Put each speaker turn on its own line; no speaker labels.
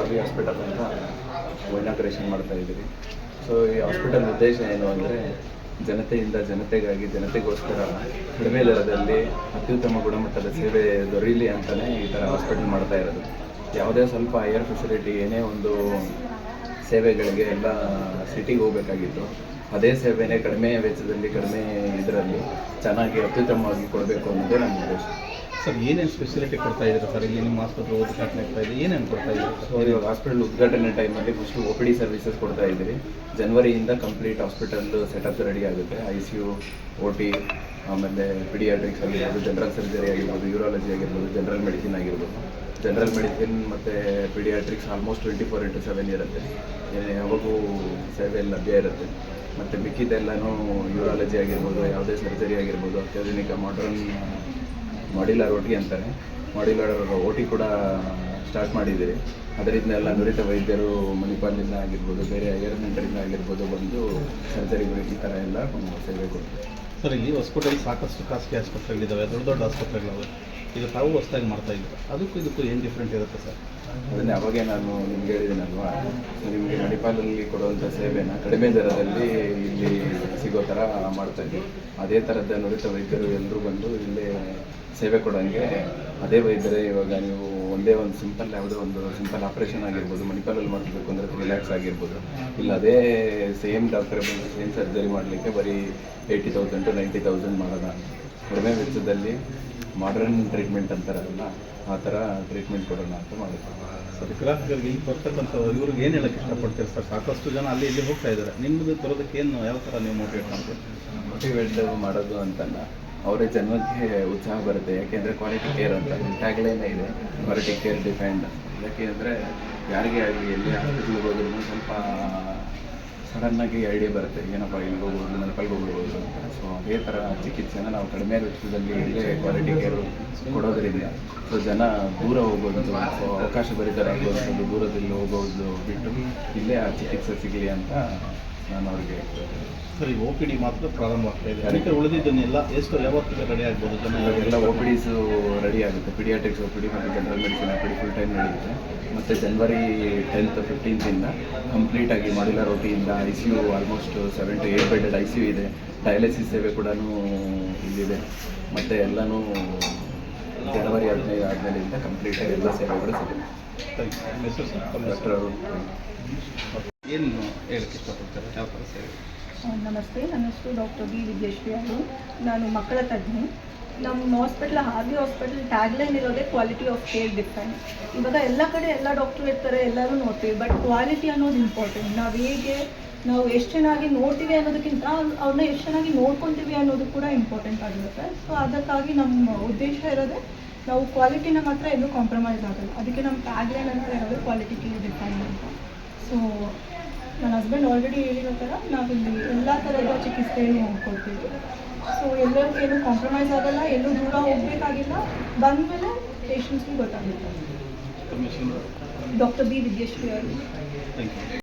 Ravi hospital ಅಂತ inauguration ಮಾಡ್ತಾ ಇದ್ದೀವಿ. ಸೊ ಈ ಹಾಸ್ಪಿಟಲ್ ಉದ್ದೇಶ ಏನು ಅಂದರೆ ಜನತೆಯಿಂದ ಜನತೆಗಾಗಿ ಜನತೆಗೋಸ್ಕರ ಕಡಿಮೆ ದರದಲ್ಲಿ ಅತ್ಯುತ್ತಮ ಗುಣಮಟ್ಟದ ಸೇವೆ ದೊರೆಯಲಿ ಅಂತಲೇ ಈ ಥರ ಹಾಸ್ಪಿಟಲ್ ಮಾಡ್ತಾ ಇರೋದು. ಯಾವುದೇ ಸ್ವಲ್ಪ ಹೈಯರ್ ಫೆಸಿಲಿಟಿ ಏನೇ ಒಂದು ಸೇವೆಗಳಿಗೆ ಎಲ್ಲ ಸಿಟಿಗೆ ಹೋಗಬೇಕಾಗಿತ್ತು, ಅದೇ ಸೇವೆನೇ ಕಡಿಮೆ ವೆಚ್ಚದಲ್ಲಿ ಕಡಿಮೆ ಇದರಲ್ಲಿ ಚೆನ್ನಾಗಿ ಅತ್ಯುತ್ತಮವಾಗಿ ಕೊಡಬೇಕು ಅನ್ನೋದೇ ನಮ್ಮ ಉದ್ದೇಶ.
ಸರ್ ಏನೇನು ಸ್ಪೆಷಾಲಿಟಿ ಕೊಡ್ತಾ ಇದ್ದೀರಾ ಸರ್ ಇಲ್ಲಿ ನಿಮ್ಮ ಆಸ್ಪತ್ರೆ ಉದ್ಘಾಟನೆ ಆಗ್ತಾ ಇದೆ, ಏನೇನು ಕೊಡ್ತಾ ಇದ್ದೀರಾ?
ಸೊ ಇವಾಗ ಹಾಸ್ಪಿಟಲ್ ಉದ್ಘಾಟನೆ ಟೈಮಲ್ಲಿ ಫಸ್ಟು OPD ಸರ್ವಿಸಸ್ ಕೊಡ್ತಾ ಇದ್ದೀರಿ. ಜನವರಿಯಿಂದ ಕಂಪ್ಲೀಟ್ ಹಾಸ್ಪಿಟಲ್ ಸೆಟಪ್ ರೆಡಿ ಆಗುತ್ತೆ. ICU, OT, ಆಮೇಲೆ ಪಿಡಿಯಾಟ್ರಿಕ್ಸ್ ಆಗಿರ್ಬೋದು, ಜನರಲ್ ಸರ್ಜರಿ ಆಗಿರ್ಬೋದು, ಯೂರಾಲಜಿ ಆಗಿರ್ಬೋದು, ಜನರಲ್ ಮೆಡಿಸಿನ್ ಆಗಿರ್ಬೋದು. ಜನರಲ್ ಮೆಡಿಸಿನ್ ಮತ್ತು ಪಿಡಿಯಾಟ್ರಿಕ್ಸ್ ಆಲ್ಮೋಸ್ಟ್ 24/7 ಇರುತ್ತೆ, ಯಾವಾಗೂ ಸೇವೆ ಲಭ್ಯ ಇರುತ್ತೆ. ಮತ್ತು ಮಿಕ್ಕಿದ್ದೆಲ್ಲನೂ ಯೂರಾಲಜಿ ಆಗಿರ್ಬೋದು, ಯಾವುದೇ ಸರ್ಜರಿ ಆಗಿರ್ಬೋದು, ಅತ್ಯಾಧುನಿಕ ಮಾಡ್ಯುಲರ್ OT ಅಂತಾರೆ, ಮಾಡ್ಯುಲರ್ OT ಕೂಡ ಸ್ಟಾರ್ಟ್ ಮಾಡಿದ್ದೀರಿ. ಅದರಿಂದ ಎಲ್ಲ ನುರಿತ ವೈದ್ಯರು ಮಣಿಪಾಲಿಂದ ಆಗಿರ್ಬೋದು, ಬೇರೆ ಹೈಯರ್ ಸೆಂಟರಿಂದ ಆಗಿರ್ಬೋದು ಬಂದು ಸರ್ಜರಿಗಳು ಈ ಥರ ಎಲ್ಲ ಸೇವೆ ಕೊಡ್ತಾರೆ.
ಸರ್ ಇಲ್ಲಿ ಹೊಸಕೋಟೆಯಲ್ಲಿ ಸಾಕಷ್ಟು ಖಾಸಗಿ ಆಸ್ಪತ್ರೆಗಳಿದ್ದಾವೆ, ದೊಡ್ಡ ದೊಡ್ಡ ಆಸ್ಪತ್ರೆಗಳಿವೆ. ಈಗ ತಾವು ಹೊಸದಾಗಿ ಮಾಡ್ತಾ ಇದ್ದೀರಾ, ಅದಕ್ಕೂ ಇದಕ್ಕೂ ಏನು ಡಿಫ್ರೆಂಟ್ ಇರುತ್ತೆ ಸರ್?
ಅದನ್ನೇ ಅವಾಗೇ ನಾನು ನಿಮ್ಗೆ ಹೇಳಿದ್ದೀನಲ್ವಾ, ಸೊ ನಿಮಗೆ ಮಣಿಪಾಲಲ್ಲಿ ಕೊಡುವಂಥ ಸೇವೆನ ಕಡಿಮೆ ದರದಲ್ಲಿ ಇಲ್ಲಿ ಸಿಗೋ ಥರ ಮಾಡ್ತಾ ಇದ್ದೀವಿ. ಅದೇ ಥರದ ನುರಿತ ವೈದ್ಯರು ಎಲ್ಲರೂ ಬಂದು ಇಲ್ಲೇ ಸೇವೆ ಕೊಡೋಂಗೆ ಅದೇ ವೈದ್ಯರೇ. ಇವಾಗ ನೀವು ಒಂದೇ ಒಂದು ಸಿಂಪಲ್ ಯಾವುದೋ ಒಂದು ಸಿಂಪಲ್ ಆಪ್ರೇಷನ್ ಆಗಿರ್ಬೋದು, ಮಣಿಪಾಲಲ್ಲಿ ಮಾಡಬೇಕು ಅಂದರೆ ರಿಲ್ಯಾಕ್ಸ್ ಆಗಿರ್ಬೋದು, ಇಲ್ಲ ಅದೇ ಸೇಮ್ ಡಾಕ್ಟರ್ ಬಂದು ಸೇಮ್ ಸರ್ಜರಿ ಮಾಡಲಿಕ್ಕೆ ಬರೀ 80,000 to 90,000 ಮಾಡೋಣ. ಕಡಿಮೆ ವೆಚ್ಚದಲ್ಲಿ ಮಾಡರ್ನ್ ಟ್ರೀಟ್ಮೆಂಟ್ ಅಂತಾರಲ್ಲ, ಆ ಥರ ಟ್ರೀಟ್ಮೆಂಟ್ ಕೊಡೋಣ ಅಂತ ಮಾಡಿದ್ವಿ.
ಸರ್ ಗ್ರಾಹಕರಿಗೆ ಇಲ್ಲಿ ಬರ್ತಕ್ಕಂಥ ಇವ್ರಿಗೆ ಏನು ಹೇಳೋಕ್ಕೆ ಇಷ್ಟಪಡ್ತೀರಿ ಸರ್? ಸಾಕಷ್ಟು ಜನ ಅಲ್ಲಿ ಇಲ್ಲಿ ಹೋಗ್ತಾ ಇದ್ದಾರೆ, ನಿಮ್ಮದು ಬರೋದಕ್ಕೆ ಏನು ಯಾವ ಥರ ನೀವು ಮೋಟಿವೇಟ್ ಮಾಡ್ತೀರಿ?
ಮೋಟಿವೇಟ್ ಮಾಡೋದು ಅಂತಲ್ಲ, ಅವರೇ ಜನಕ್ಕೆ ಉತ್ಸಾಹ ಬರುತ್ತೆ. ಯಾಕೆಂದರೆ ಕ್ವಾಲಿಟಿ ಕೇರ್ ಅಂತ ಟ್ಯಾಗ್ಲೈನೇ ಇದೆ, ಕ್ವಾಲಿಟಿ ಕೇರ್ ಡಿಫೆಂಡ್. ಯಾಕೆ ಅಂದರೆ ಯಾರಿಗೆ ಆಗಲಿ ಎಲ್ಲಿ ಹಾಸ್ಪಿಟ್ಲಿಗೆ ಹೋದ್ರೂ ಸ್ವಲ್ಪ ಸಡನ್ನಾಗಿ ಐಡಿಯಾ ಬರುತ್ತೆ, ಏನಪ್ಪ ಇಲ್ಲಿಗೆ ಹೋಗ್ಬೋದು, ಮಣಿಪಾಲ್ಗೆ ಹೋಗ್ಬೋದು ಅಂತ. ಸೊ ಅದೇ ಥರ ಚಿಕಿತ್ಸೆನ ನಾವು ಕಡಿಮೆ ವೆಚ್ಚದಲ್ಲಿ ಇಲ್ಲೇ ಕ್ವಾಲಿಟಿ ಕೇರು ಕೊಡೋದರಿಂದ ಸೊ ಜನ ದೂರ ಹೋಗೋದು, ಸೊ ಅವಕಾಶ ಭರಿತರಾಗುವಂಥದ್ದು ದೂರದಲ್ಲಿ ಹೋಗೋದು ಬಿಟ್ಟು ಇಲ್ಲೇ ಆ ಚಿಕಿತ್ಸೆ ಸಿಗಲಿ ಅಂತ ನಾನು ಅವ್ರಿಗೆ.
ಸರಿ, OPD ಮಾತ್ರ ಪ್ರಾರಂಭ ಆಗ್ತಾ ಇದೆ, ಅದಕ್ಕೆ ಉಳಿದಿದ್ದನ್ನೆಲ್ಲ ಎಷ್ಟು ಯಾವತ್ತಿಗೆ ರೆಡಿ ಆಗ್ಬೋದು?
ಎಲ್ಲ OPDs ರೆಡಿ ಆಗುತ್ತೆ. ಪಿಡಿಯಾಟ್ರಿಕ್ಸ್ OPD ಮತ್ತು general medicine OPD full time ನಡೆಯುತ್ತೆ. ಮತ್ತು ಜನವರಿ 10th 15th ಕಂಪ್ಲೀಟಾಗಿ ಮಾಡ್ಯುಲರ್ OT ಇಂದ ICU almost 7 to 8 bedded ICU ಇದೆ. ಡಯಾಲಿಸಿಸ್ ಸೇವೆ ಕೂಡ ಇಲ್ಲಿದೆ. ಮತ್ತು ಎಲ್ಲನೂ ಜನವರಿ 15 ಆದಮೇಲಿಂದ ಕಂಪ್ಲೀಟಾಗಿ ಎಲ್ಲ ಸೇವೆಗಳು ಸಿಗುತ್ತೆ. ಡಾಕ್ಟರ್ ಅವರು
ಏನು ಹೇಳಕ್ಕೆ ಇಷ್ಟಪಡ್ತಾರೆ, ಯಾವ ಥರ ಸೇವೆ?
ನಮಸ್ತೆ, ನನ್ನ ಹೆಸರು ಡಾಕ್ಟರ್ B ವಿದ್ಯಶ್ರೀ ಅವರು. ನಾನು ಮಕ್ಕಳ ತಜ್ಞೆ. ನಮ್ಮ ಹಾಸ್ಪಿಟ್ಲ್ RV ಹಾಸ್ಪಿಟಲ್ ಟ್ಯಾಗ್ಲೈನ್ ಇರೋದೇ ಕ್ವಾಲಿಟಿ ಆಫ್ ಕೇರ್ ಡಿಫೆಂಡ್. ಇವಾಗ ಎಲ್ಲ ಕಡೆ ಎಲ್ಲ ಡಾಕ್ಟ್ರು ಇರ್ತಾರೆ, ಎಲ್ಲರೂ ನೋಡ್ತೀವಿ, ಬಟ್ ಕ್ವಾಲಿಟಿ ಅನ್ನೋದು ಇಂಪಾರ್ಟೆಂಟ್. ನಾವು ಎಷ್ಟು ಚೆನ್ನಾಗಿ ನೋಡ್ತೀವಿ ಅನ್ನೋದಕ್ಕಿಂತ ಅವ್ರನ್ನ ಎಷ್ಟು ಚೆನ್ನಾಗಿ ನೋಡ್ಕೊತೀವಿ ಅನ್ನೋದು ಕೂಡ ಇಂಪಾರ್ಟೆಂಟ್ ಆಗಿರುತ್ತೆ. ಸೊ ಅದಕ್ಕಾಗಿ ನಮ್ಮ ಉದ್ದೇಶ ಇರೋದೇ ನಾವು ಕ್ವಾಲಿಟಿನ ಮಾತ್ರ ಎಲ್ಲೂ ಕಾಂಪ್ರಮೈಸ್ ಆಗಲ್ಲ. ಅದಕ್ಕೆ ನಮ್ಮ ಟ್ಯಾಗ್ಲೈನ್ ಅಂತ ಇರೋದು ಕ್ವಾಲಿಟಿ ಕೇರ್ ಡಿಫೆಂಡ್ ಅಂತ. ಸೊ ನನ್ನ ಹಸ್ಬೆಂಡ್ ಆಲ್ರೆಡಿ ಹೇಳಿರೋ ಥರ ನಾವಿಲ್ಲಿ ಎಲ್ಲ ಥರದ ಚಿಕಿತ್ಸೆಯನ್ನು ಕೊಡ್ತೀವಿ. ಸೊ ಎಲ್ಲರಿಗೂ ಏನೂ ಕಾಂಪ್ರಮೈಸ್ ಆಗಲ್ಲ, ಎಲ್ಲೂ ದೂರ ಹೋಗಬೇಕಾಗಿಲ್ಲ. ಬಂದಮೇಲೆ ಪೇಷಂಟ್ಸ್ಗೆ ಗೊತ್ತಾಗುತ್ತೆ. ಡಾಕ್ಟರ್ B ವಿದ್ಯಶ್ರೀ ಅವರು.